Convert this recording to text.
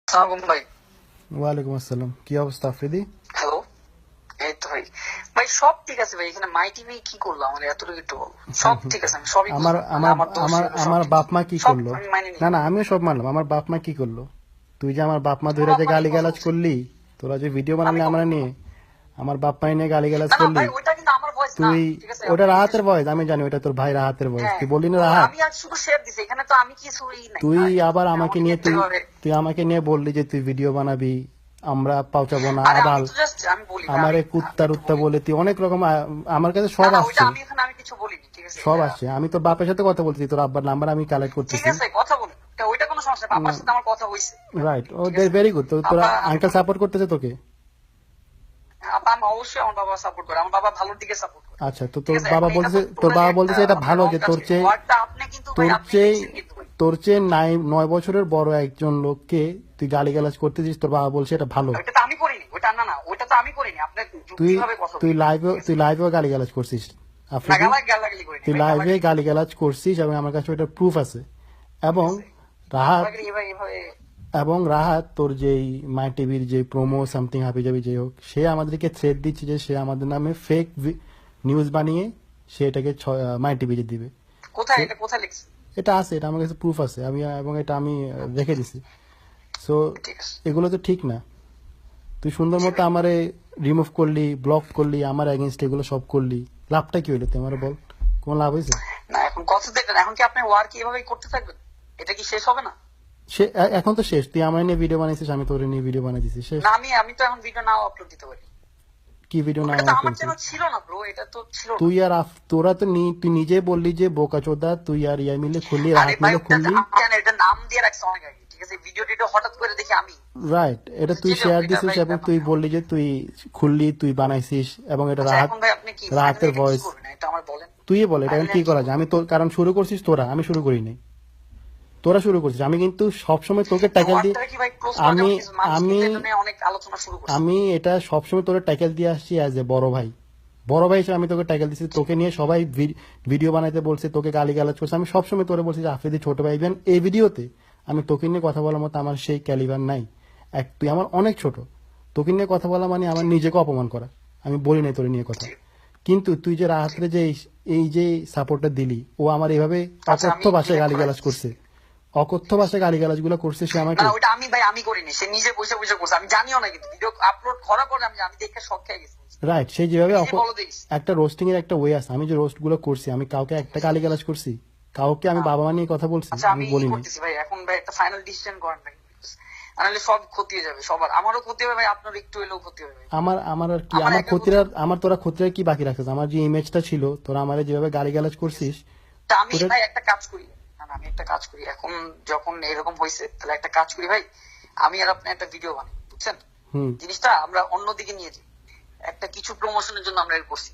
সালাম ভাই। ওয়ালাইকুম আসসালাম। কি অবস্থা আফ্রিদি? হ্যালো। এই তো ভাই, ভাই সব ঠিক আছে ভাই। এখানে মাই টিভি কি করলো আমার এতটুকু একটু বলো। সব ঠিক আছে, আমি সবই আমার বুঝলাম, আমার আমার দোষ আমার হলো সব আমার ঠিক। বাপ মা কি সব করলো? আমি মাইনে নিই। না না, আমিও সব মানলাম। আমার বাপ মা কি করলো? তুই যে আমার বাপ মা তোমার ধরে বাপ যে মা নিয়ে গালি কথা গালাজ বলছি করলি, তোরা যে ভিডিও আমি বানালি কখন আমরা নিয়ে, বললাম? আমার বাপ মা নিয়ে গালি গালাজ না না করলি। ভাই, ওইটা কিন্তু আমার ভয়েস না, তুই ঠিক আছে? ওটা আপনি রাহাতের এসব- ভয়েস, আমি জানি ওটা তোর ভাই রাহাতের ভয়েস। হ্যাঁ, তুই বললি না ও রাহাত? আমি আর শুধু শেয়ার দিছি, এখানে তো আমি কিছুই নাই তুই ভাই। আবার আপনি আমাকে আমাকে নিয়ে কিন্তু তুই এভাবে, তুই আমাকে নিয়ে বললি যে তুই ভিডিও বানাবি, আমরা পাউচাবো না আরে আমি আবাল, তো জাস্ট আমি বলি ভাই, আমারে আমি কুত্তা একটু রুত্তা বলি। বলে তুই অনেক রকম আমার কাছে না সব না, ওইটা আসছে। আমি এখানে আমি কিছু বলিনি, ঠিক আছে? সব এটা আসছে। আমি তোর বাপের সাথে কথা বলছি, তোর আব্বার নাম্বার আমি কালেক্ট ঠিক করতেছি। আছে, কথা বলি, ওইটা কোনো সমস্যা না। বাবার সাথে আমার কথা হয়েছে, রাইট, ও ঠিক আছে? Very good. তো তোর আব্বা আঙ্কেল সাপোর্ট করতেছে তোকে? আব্বা আমি অবশ্যই আমার বাবা সাপোর্ট করে, আমার বাবা ভালোর দিকে সাপোর্ট করে, আচ্ছা, তো ঠিক আছে? এখন তোর তোমরা যে বাবা একটা বলতেছে এটা আপনার ভালো রং যে কাজ তোর চেয়ে ওয়ার্ডটা আপনি কিন্তু ভাই তোর আপনি চেয়ে লিখছেন কিন্তু ভাই। তোর চেয়ে 9 বছরের বড় একজন লোককে তুই গালিগালাজ করতেছিস, তোর বাবা বলছে এটা ভালো। ওইটা তো আমি করিনি, ওইটা না না, ওইটা তো আমি করিনি। আপনি তুই যুক্তিভাবে কথা তুই বলুন, লাইভে ঠিক আছে? তুই লাইভেও গালিগালাজ করছিস না আফ্রিদি। গালাগালি করিনি তুই ভাই, লাইভে গালাগালি গালিগালাজ করছিস এবং আমার কাছে ওটা প্রুফ আছে। ঠিক এবং আছে? রাহাত গালাগালি এভাবে এভাবে এবং রাহাত তোর যেই মাই টিভির যে প্রোমো সামথিং হাবি যাবি যাই হোক, সে আমাদেরকে থ্রেট দিচ্ছে যে সে আমাদের নামে ফেক নিউজ বানিয়ে সে এটাকে মাই টিভিতে দিবে। কোথায়, So, এটা কোথায় লিখছে? এটা আছে, এটা আমার কাছে প্রুফ আছে, এবং এটা আমি রেখে দিছি। সো ঠিক আছে, এগুলো তো ঠিক না। তুই সুন্দর মতো আমারে রিমুভ করলি, ব্লক করলি, আমার এগেনস্ট এগুলো সব করলি, লাভটা কি হইলো তুই আমার বল? কোন লাভ হয়েছে? না এখন কথা দেখেন, এখন কি আপনি ওয়ার্ক এভাবেই করতে থাকবেন? এটা কি শেষ হবে না? সে এখন তো শেষ। তুই আমার নিয়ে ভিডিও বানাইছিস, আমি তোর নিয়ে ভিডিও বানাই দিছি, শেষ। না আমি তো এখন ভিডিও নাও আপলোড দিতে পারি। কি ভিডিও না এটা তো আমার করছিস? চ্যানেল ছিল না ব্রো, এটা তো ছিল না। তুই আর তোরা তো তুই নিজে বললি যে বোকা চোদা, তুই আর ইয়া মিলে খুললি, আরে রাহাত ভাই মিলে ওটা খুললি। আমি জানি, এটা নাম দিয়ে রাখছে অনেক আগে, ঠিক আছে? ভিডিও টিডিও হঠাৎ করে দেখি আমি রাইট, এটা তুই চিনে শেয়ার এটা দিছিস ভাই, এবং ব্যাপার তুই না। বললি যে তুই খুললি, তুই বানাইছিস এবং এটা আচ্ছা এখন ভাই আপনি কি রাহাতের ফাইনালি কি ভয়েস। করবেন এটা আমার বলেন। তুই বল এটা এখন ফাইনালি কি কি করা যায়? করবেন? আমি তোর, কারণ শুরু করছিস তোরা, আমি শুরু করি নাই, তোরা শুরু করছিস। আমি কিন্তু সবসময় তোকে ট্যাকেল দিই। ওয়ার্ডটা কি ভাই ক্লোজ করে আমি দেওয়া কিছু মানুষ আমি কিন্তু এটা নিয়ে অনেক আলোচনা শুরু করছে। আমি এটা সবসময় তোরে ট্যাকেল দিয়ে আসছি অ্যাজ এ বড় ভাই। বড় ভাই হিসেবে আমি তোকে ট্যাকেল দিচ্ছি, তোকে নিয়ে সবাই ভিডিও বানাইতে বলছে, তোকে গালি গালাজ করছে। আমি সবসময় তোরে বলছি যে আফ্রিদি ছোট ভাই। ইভেন এই ভিডিওতে আমি তোকে নিয়ে কথা বলার মতো আমার সেই ক্যালিবার নাই। তুই আমার অনেক ছোট, তোকে নিয়ে কথা বলা মানে আমার নিজেকে অপমান করা। আমি বলি নাই তোরে নিয়ে কথা। জি, কিন্তু তুই যে রাহাতরে যে এই যে সাপোর্টটা দিলি, ও আমার এইভাবে আচ্ছা অকথ্য আমি ভাষায় ডিলেট করে গালিগালাজ দিচ্ছি। করছে, অকথ্য ভাষায় গালিগালাজ গুলো করছে সে না আমাকে। ওইটা আমি ভাই আমি করিনি, সে নিজে বসে বসে করছে, আমি জানিও না। কিন্তু ভিডিও আপলোড করার পরে আমি দেখে শক খেয়ে গেছি। রাইট, সেই যেভাবে নিজে বলো দেখিস। একটা রোস্টিং এর একটা ওয়ে আছে। আমি যে রোস্ট গুলো করছি, আমি কাউকে একটা গালিগালাজ করছি? কাউকে আমি বাবা মা নিয়ে কথা বলছি? আচ্ছা আমি আমি বলি নাই। করতেছি ভাই, এখন ভাই একটা ফাইনাল ডিসিশন করেন ভাই, নাহলে সব ক্ষতি হয়ে যাবে সবার। আমারও ক্ষতি হবে ভাই, আপনার একটু এলেও ক্ষতি হবে ভাই। আমার আমার আর কি, আমার আমার একা ক্ষতির ক্ষতি আর আমার তোরা ক্ষতির আর কি বাকি রাখছিস? আমার যে ইমেজটা ছিল, তোরা আমারে যেভাবে গালিগালাজ করছিস, তা আমি তোদের ভাই একটা কাজ করি, না না, আমি একটা কাজ করি এখন, যখন এরকম হয়েছে তাহলে একটা কাজ করি ভাই, আমি আর আপনি একটা ভিডিও বানাই, বুঝছেন? হুম জিনিসটা আমরা অন্যদিকে নিয়ে যাই, একটা কিছু প্রমোশনের জন্য আমরা এর করছি।